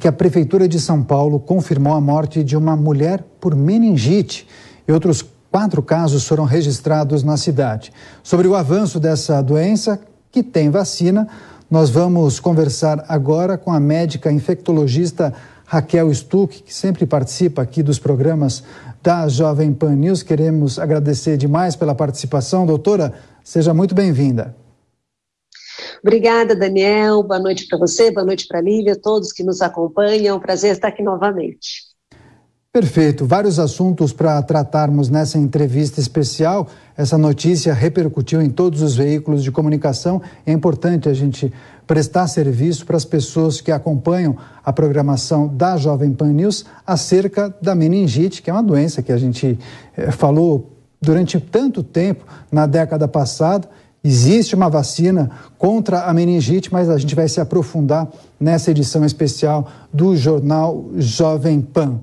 que a Prefeitura de São Paulo confirmou a morte de uma mulher por meningite e outros 4 casos foram registrados na cidade. Sobre o avanço dessa doença, que tem vacina, nós vamos conversar agora com a médica infectologista Raquel Stuck, que sempre participa aqui dos programas da Jovem Pan News. Queremos agradecer demais pela participação. Doutora, seja muito bem-vinda. Obrigada, Daniel. Boa noite para você, boa noite para a Lívia, todos que nos acompanham. É um prazer estar aqui novamente. Perfeito. Vários assuntos para tratarmos nessa entrevista especial. Essa notícia repercutiu em todos os veículos de comunicação. É importante a gente prestar serviço para as pessoas que acompanham a programação da Jovem Pan News acerca da meningite, que é uma doença que a gente falou durante tanto tempo na década passada. Existe uma vacina contra a meningite, mas a gente vai se aprofundar nessa edição especial do jornal Jovem Pan.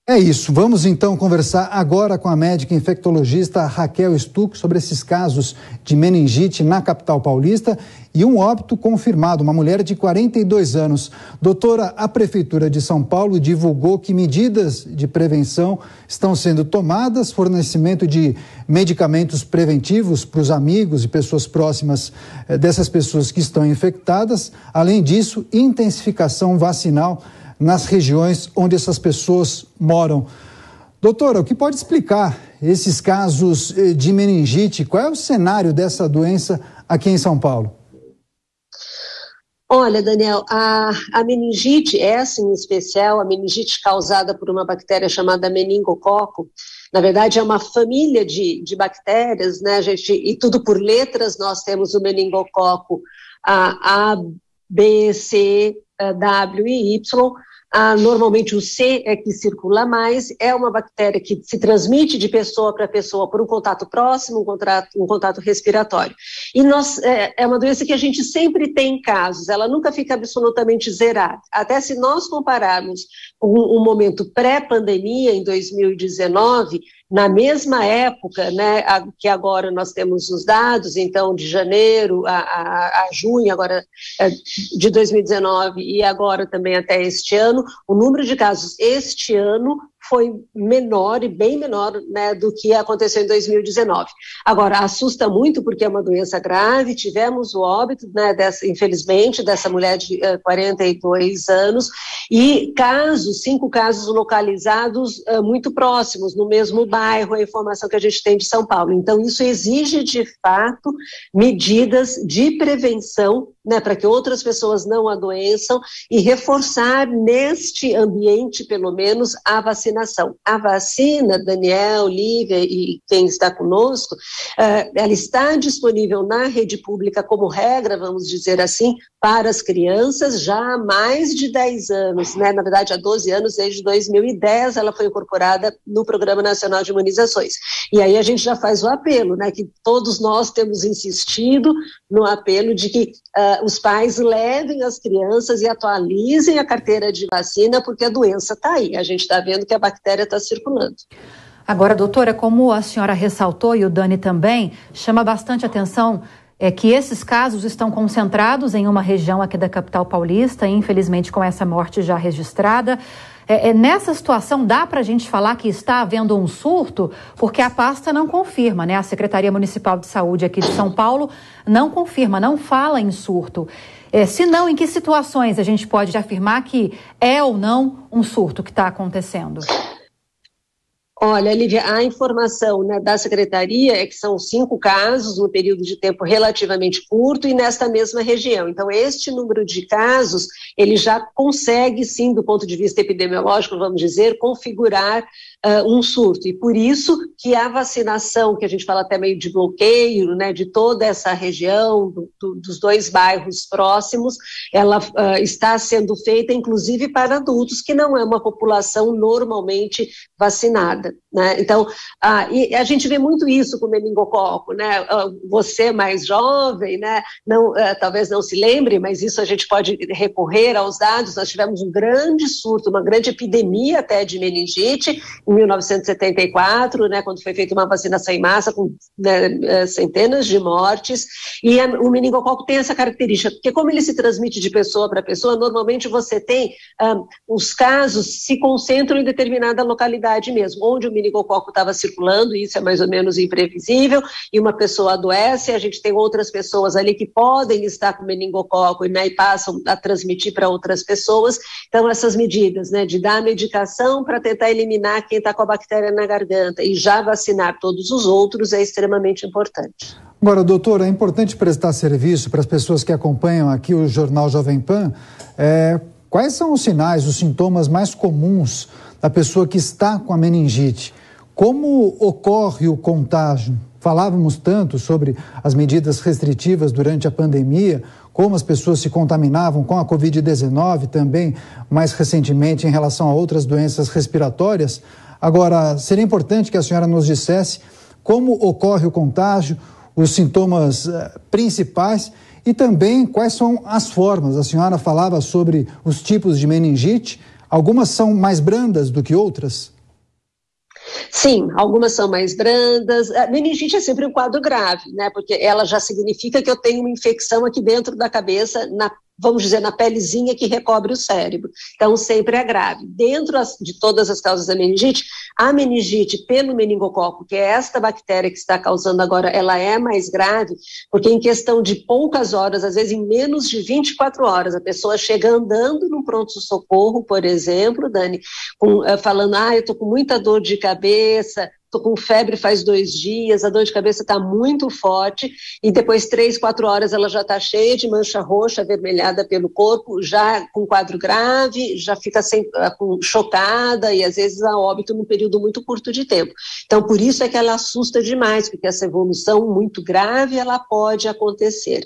É isso, vamos então conversar agora com a médica infectologista Raquel Stuck sobre esses casos de meningite na capital paulista e um óbito confirmado, uma mulher de 42 anos. Doutora, a Prefeitura de São Paulo divulgou que medidas de prevenção estão sendo tomadas, fornecimento de medicamentos preventivos para os amigos e pessoas próximas dessas pessoas que estão infectadas. Além disso, intensificação vacinal nas regiões onde essas pessoas moram. Doutora, o que pode explicar esses casos de meningite? Qual é o cenário dessa doença aqui em São Paulo? Olha, Daniel, a meningite, essa em especial, a meningite causada por uma bactéria chamada meningococo, na verdade é uma família de bactérias, né, gente, e tudo por letras. Nós temos o meningococo A, B, C, W e Y. Normalmente o C é que circula mais, é uma bactéria que se transmite de pessoa para pessoa por um contato próximo, um contato respiratório. E é uma doença que a gente sempre tem casos, ela nunca fica absolutamente zerada. Até se nós compararmos um momento pré-pandemia, em 2019, na mesma época, né, que agora nós temos os dados, então, de janeiro a junho, agora de 2019 e agora também até este ano, o número de casos este ano foi menor e bem menor, né, do que aconteceu em 2019. Agora, assusta muito porque é uma doença grave, tivemos o óbito, né, infelizmente, dessa mulher de 42 anos e 5 casos localizados muito próximos, no mesmo bairro, a informação que a gente tem de São Paulo. Então, isso exige, de fato, medidas de prevenção, né, para que outras pessoas não adoeçam e reforçar neste ambiente, pelo menos, a vacinação. A vacina, Daniel, Lívia e quem está conosco, ela está disponível na rede pública como regra, vamos dizer assim, para as crianças já há mais de 10 anos, né? Na verdade há 12 anos, desde 2010 ela foi incorporada no Programa Nacional de Imunizações. E aí a gente já faz o apelo, né, que todos nós temos insistido no apelo de que os pais levem as crianças e atualizem a carteira de vacina, porque a doença está aí, a gente está vendo que a bactéria está circulando. Agora, doutora, como a senhora ressaltou e o Dani também, chama bastante atenção que esses casos estão concentrados em uma região aqui da capital paulista, infelizmente com essa morte já registrada. Nessa situação, dá para a gente falar que está havendo um surto, porque a pasta não confirma, né? A Secretaria Municipal de Saúde aqui de São Paulo não confirma, não fala em surto. Se não, em que situações a gente pode afirmar que é ou não um surto que está acontecendo? Olha, Lívia, a informação, né, da Secretaria é que são 5 casos no período de tempo relativamente curto e nesta mesma região. Então, este número de casos, ele já consegue, sim, do ponto de vista epidemiológico, vamos dizer, configurar um surto. E por isso que a vacinação, que a gente fala até meio de bloqueio, né, de toda essa região, dos 2 bairros próximos, ela está sendo feita, inclusive, para adultos, que não é uma população normalmente vacinada. nada, né? Então, e a gente vê muito isso com o meningococo, né? Você mais jovem, né? Não, talvez não se lembre, mas isso a gente pode recorrer aos dados. Nós tivemos um grande surto, uma grande epidemia até de meningite em 1974, né? Quando foi feita uma vacinação em massa com, né, centenas de mortes, e o meningococo tem essa característica, porque como ele se transmite de pessoa para pessoa, normalmente você tem, os casos se concentram em determinada localidade mesmo, onde o meningococo estava circulando, e isso é mais ou menos imprevisível, e uma pessoa adoece, a gente tem outras pessoas ali que podem estar com meningococo, né, e passam a transmitir para outras pessoas. Então essas medidas, né, de dar medicação para tentar eliminar quem está com a bactéria na garganta e já vacinar todos os outros é extremamente importante. Agora, doutora, é importante prestar serviço para as pessoas que acompanham aqui o Jornal Jovem Pan. Quais são os sinais, os sintomas mais comuns da pessoa que está com a meningite? Como ocorre o contágio? Falávamos tanto sobre as medidas restritivas durante a pandemia, como as pessoas se contaminavam com a Covid-19 também, mais recentemente em relação a outras doenças respiratórias. Agora, seria importante que a senhora nos dissesse como ocorre o contágio, os sintomas principais e também quais são as formas. A senhora falava sobre os tipos de meningite, algumas são mais brandas do que outras? Sim, algumas são mais brandas. A meningite é sempre um quadro grave, né? Porque ela já significa que eu tenho uma infecção aqui dentro da cabeça, vamos dizer, na pelezinha que recobre o cérebro. Então, sempre é grave. Dentro de todas as causas da meningite, a meningite pelo meningococo, que é esta bactéria que está causando agora, ela é mais grave, porque em questão de poucas horas, às vezes em menos de 24 horas, a pessoa chega andando num pronto-socorro, por exemplo, Dani, falando, eu estou com muita dor de cabeça, estou com febre faz 2 dias, a dor de cabeça está muito forte, e depois 3, 4 horas ela já está cheia de mancha roxa, avermelhada pelo corpo, já com quadro grave, já fica chocada e às vezes a óbito num período muito curto de tempo. Então, por isso é que ela assusta demais, porque essa evolução muito grave, ela pode acontecer.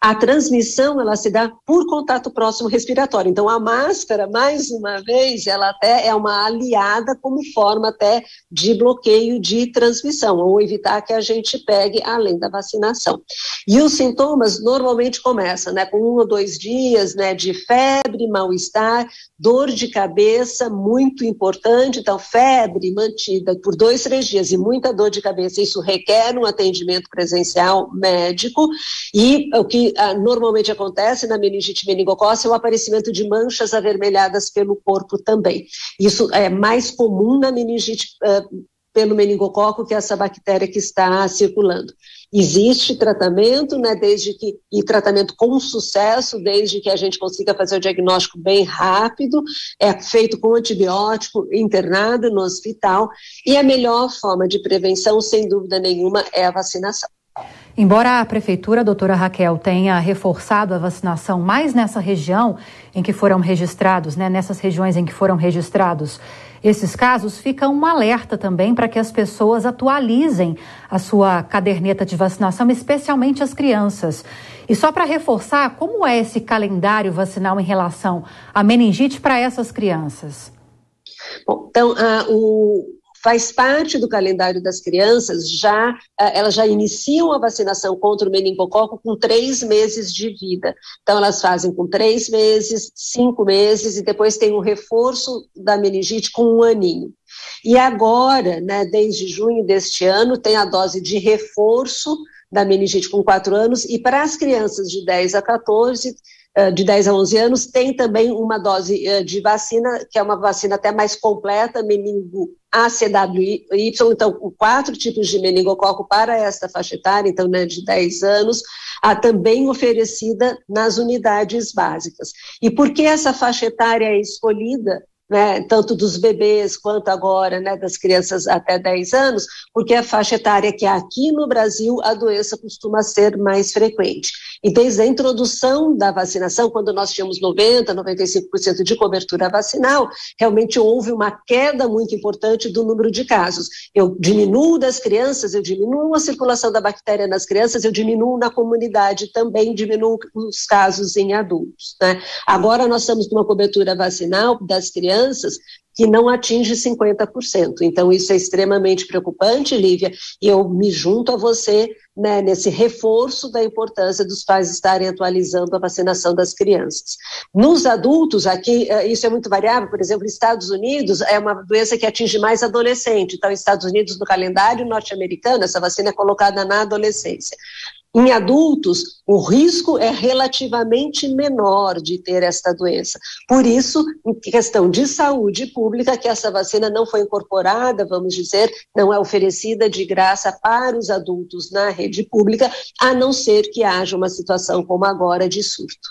A transmissão, ela se dá por contato próximo respiratório. Então, a máscara, mais uma vez, ela até é uma aliada como forma até de bloqueio de transmissão, ou evitar que a gente pegue além da vacinação. E os sintomas normalmente começam, né, com 1 ou 2 dias, né, de febre, mal-estar, dor de cabeça, muito importante. Então, febre mantida por 2, 3 dias e muita dor de cabeça, isso requer um atendimento presencial médico. E o que normalmente acontece na meningite meningocócica é o aparecimento de manchas avermelhadas pelo corpo também. Isso é mais comum na meningite pelo meningococo, que é essa bactéria que está circulando. Existe tratamento, né, e tratamento com sucesso, desde que a gente consiga fazer o diagnóstico bem rápido, é feito com antibiótico, internado no hospital, e a melhor forma de prevenção, sem dúvida nenhuma, é a vacinação. Embora a prefeitura, a doutora Raquel, tenha reforçado a vacinação mais nessa região em que foram registrados, né, nessas regiões em que foram registrados esses casos, fica um alerta também para que as pessoas atualizem a sua caderneta de vacinação, especialmente as crianças. E só para reforçar, como é esse calendário vacinal em relação à meningite para essas crianças? Bom, então, faz parte do calendário das crianças, elas já iniciam a vacinação contra o meningococo com 3 meses de vida. Então, elas fazem com 3 meses, 5 meses, e depois tem um reforço da meningite com 1 aninho. E agora, né, desde junho deste ano, tem a dose de reforço da meningite com 4 anos, e para as crianças de 10 a 14, de 10 a 11 anos, tem também uma dose de vacina, que é uma vacina até mais completa, meningo ACWY, então 4 tipos de meningococo para esta faixa etária, então, né, de 10 anos, também oferecida nas unidades básicas. E por que essa faixa etária é escolhida? Né, tanto dos bebês quanto agora, né, das crianças até 10 anos, porque a faixa etária que aqui no Brasil a doença costuma ser mais frequente. E desde a introdução da vacinação, quando nós tínhamos 90%, 95% de cobertura vacinal, realmente houve uma queda muito importante do número de casos. Eu diminuo das crianças, eu diminuo a circulação da bactéria nas crianças, eu diminuo na comunidade, também diminuo os casos em adultos, né? Agora nós estamos numa cobertura vacinal das crianças que não atinge 50%. Então, isso é extremamente preocupante, Lívia, e eu me junto a você, né, nesse reforço da importância dos pais estarem atualizando a vacinação das crianças. Nos adultos, aqui, isso é muito variável, por exemplo, nos Estados Unidos é uma doença que atinge mais adolescente, então, nos Estados Unidos, no calendário norte-americano, essa vacina é colocada na adolescência. Em adultos, o risco é relativamente menor de ter esta doença. Por isso, em questão de saúde pública, que essa vacina não foi incorporada, vamos dizer, não é oferecida de graça para os adultos na rede pública, a não ser que haja uma situação como agora de surto.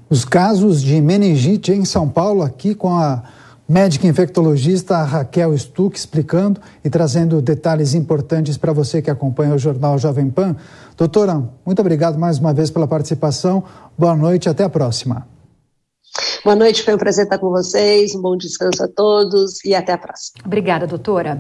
Os casos de meningite em São Paulo, aqui com a médica infectologista Raquel Stuck explicando e trazendo detalhes importantes para você que acompanha o Jornal Jovem Pan. Doutora, muito obrigado mais uma vez pela participação. Boa noite, até a próxima. Boa noite, foi um prazer estar com vocês, um bom descanso a todos e até a próxima. Obrigada, doutora.